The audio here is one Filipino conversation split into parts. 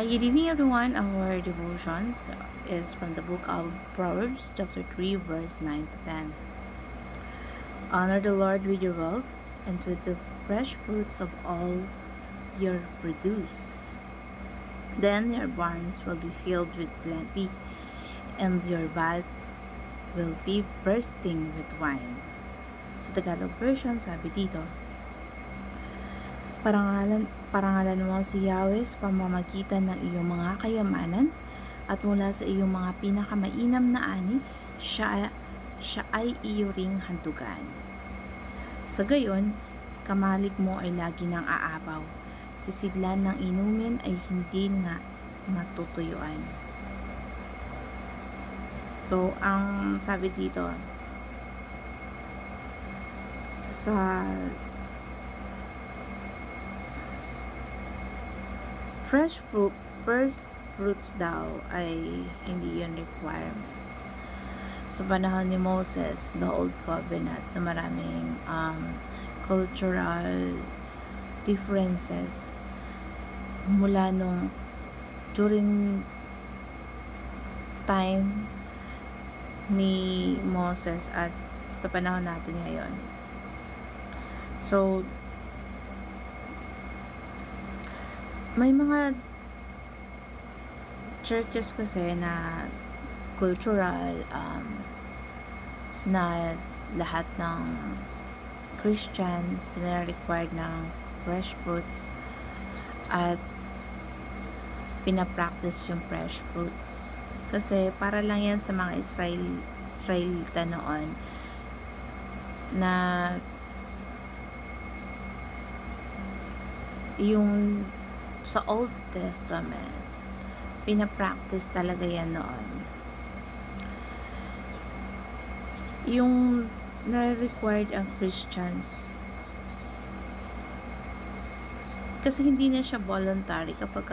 Hi, good evening, everyone. Our devotions is from the book of Proverbs, chapter 3, verse 9 to 10. Honor the Lord with your wealth and with the fresh fruits of all your produce. Then your barns will be filled with plenty, and your vats will be bursting with wine. Sa Tagalog version, sabi dito, parangalan mo si Yahweh sa pamamagitan ng iyong mga kayamanan at mula sa iyong mga pinakamainam na ani, siya ay iyo ring handugan. Sa gayon, kamalig mo ay lagi ng aapaw, sisidlan ng inumin ay hindi nga matutuyuan. So, ang sabi dito, sa first fruits daw ay hindi yun requirements. Sa panahon ni Moses, the Old Covenant, na maraming cultural differences mula nung during time ni Moses at sa panahon natin ngayon. So, may mga churches kasi na cultural na lahat ng Christians na required ng fresh fruits at pinapractice yung fresh fruits. Kasi para lang yan sa mga Israelita noon na yung sa Old Testament, pinapractice talaga yan noon. Yung na-required ang Christians, kasi hindi na siya voluntary kapag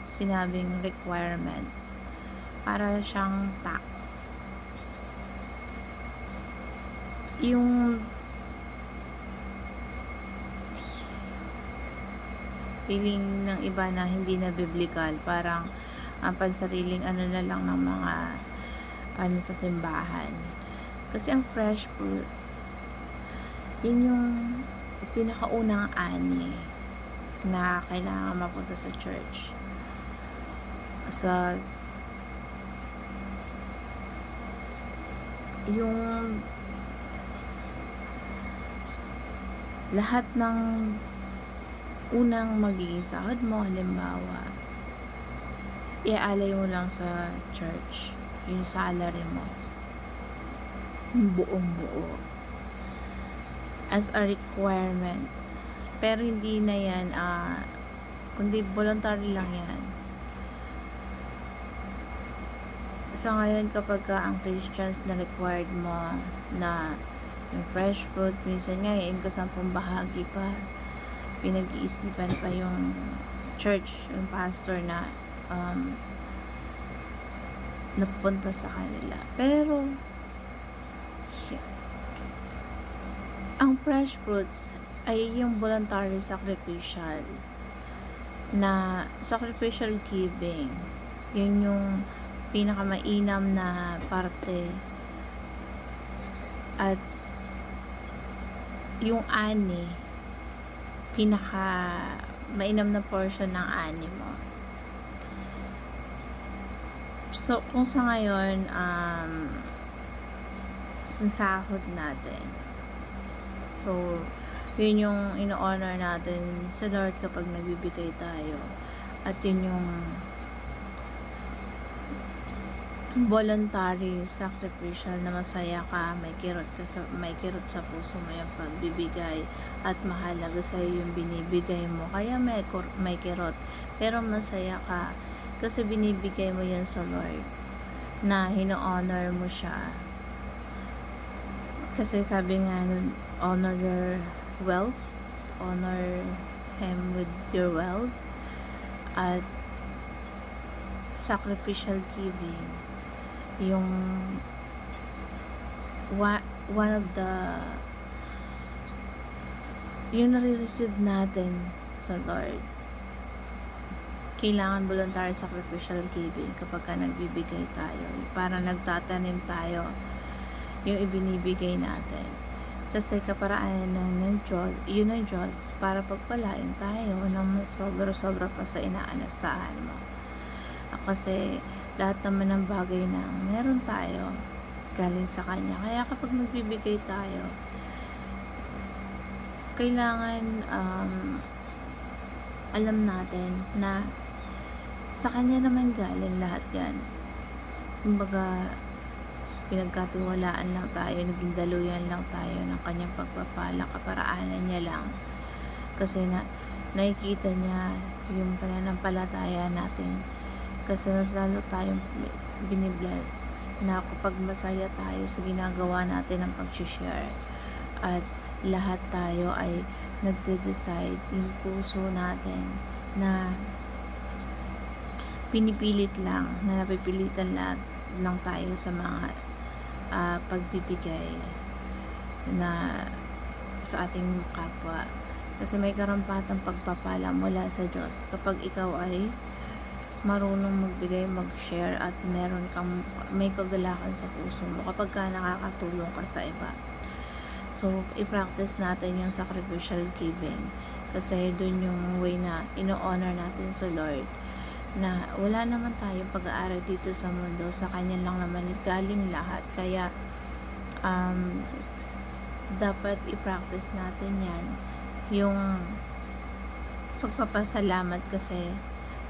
sinabing requirements. Para siyang tax. Yung feeling ng iba na hindi na biblical, parang pansariling ano na lang ng mga sa simbahan. Kasi ang fresh fruits, yun yung pinakaunang ani na kailangan mapunta sa church. Sa yung lahat ng unang magiging sahod mo, halimbawa, iaalay mo lang sa church yung salary mo, buong buo as a requirements. Pero hindi na yan kundi voluntary lang yan. Sa ngayon, kapag ang Christians na required mo na yung fresh fruits, minsan nga yung kasampung bahagi pa, pinag-iisipan pa yung church, yung pastor na napunta sa kanila. Pero ang fresh fruits ay yung voluntary sacrificial giving. Yun yung pinakamainam na parte. At yung ani, pinaka mainam na portion ng ani mo. So, kung sa ngayon sahod natin, so yun yung ino-honor natin sa Lord kapag nagbibigay tayo, at yun yung voluntary sacrificial na masaya ka, may kirot sa puso mo yung pagbibigay, at mahalaga sa iyo yung binibigay mo, kaya may kirot, pero masaya ka kasi binibigay mo yan sa Lord, na hino-honor mo siya. Kasi sabi nga nun, honor your wealth, honor Him with your wealth, at sacrificial giving, yung one of the yung nare-receive natin sa Lord. kailangan voluntary sacrificial giving kapag ka nagbibigay tayo. Parang nagtatanim tayo yung ibinibigay natin. Kasi kaparaanan ng Diyos, yun ng Diyos para pagpalain tayo ng sobra-sobra pa sa inaasahan mo. Kasi lahat naman ng bagay na meron tayo galing sa Kanya. Kaya kapag nagbibigay tayo, kailangan alam natin na sa Kanya naman galing lahat yan. Kumbaga, pinagkatiwalaan lang tayo, naging daluyan lang tayo ng Kanyang pagpapala, kaparaanan niya lang. Kasi nakikita niya yung pananampalataya natin. Kasi mas lalo tayong binibless na kapag masaya tayo sa ginagawa natin ng pag-share. At lahat tayo ay nagde-decide, yung puso natin na pinipilit lang, na napipilitan lang tayo sa mga pagbibigay na sa ating kapwa. Kasi may karampatang pagpapala mula sa Diyos kapag ikaw ay marunong magbigay, mag-share, at may kagalakan sa puso mo kapag ka nakakatulong ka sa iba. So, i-practice natin yung sacrificial giving kasi dun yung way na ino-honor natin sa Lord, na wala naman tayong pag-aaral dito sa mundo, sa Kanya lang naman galing lahat. Kaya dapat i-practice natin yan, yung pagpapasalamat, kasi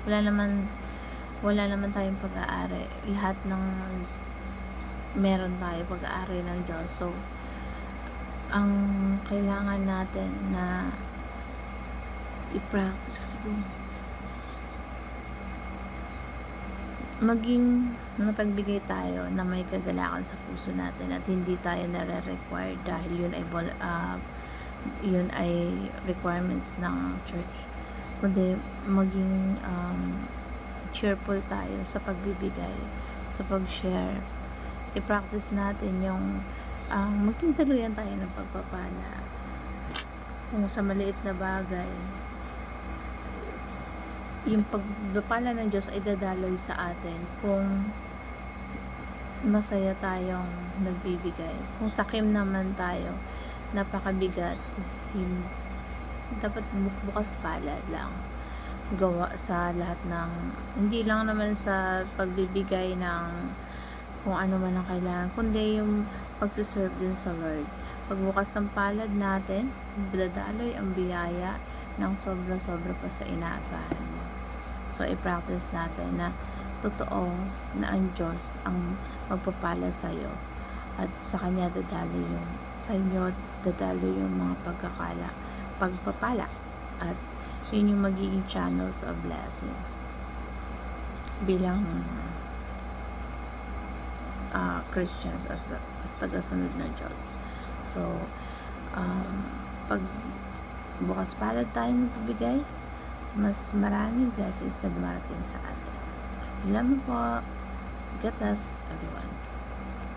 wala naman tayong pag-aari. Lahat ng meron tayo pag-aari ng Diyos. So ang kailangan natin na i-practice yung maging napagbigay tayo na may kagalakan sa puso natin at hindi tayo nare-require dahil yun ay requirements ng church, kundi maging cheerful tayo sa pagbibigay, sa pag-share. I-practice natin yung maging daluyan tayo ng pagpapala kung sa maliit na bagay. Yung pagpapala ng Diyos ay dadaloy sa atin kung masaya tayong nagbibigay. Kung sakim naman tayo, napakabigat, dapat bukas palad lang gawa sa lahat ng, hindi lang naman sa pagbibigay ng kung ano man ang kailangan, kundi yung pagsiserve din sa Lord. Pagbukas ng palad natin, dadaloy ang biyaya ng sobra-sobra pa sa inaasahan mo. So, i-practice natin na totoo na ang Diyos ang magpapala sa iyo, at sa Kanya sa inyo dadalo yung mga pagpapala, at yun yung magiging channels of blessings bilang Christians, as tagasunod ng Diyos. So, pag bukas palad tayo ng pagbigay, mas maraming blessings na dumarating sa atin. Alam mo po, God bless everyone.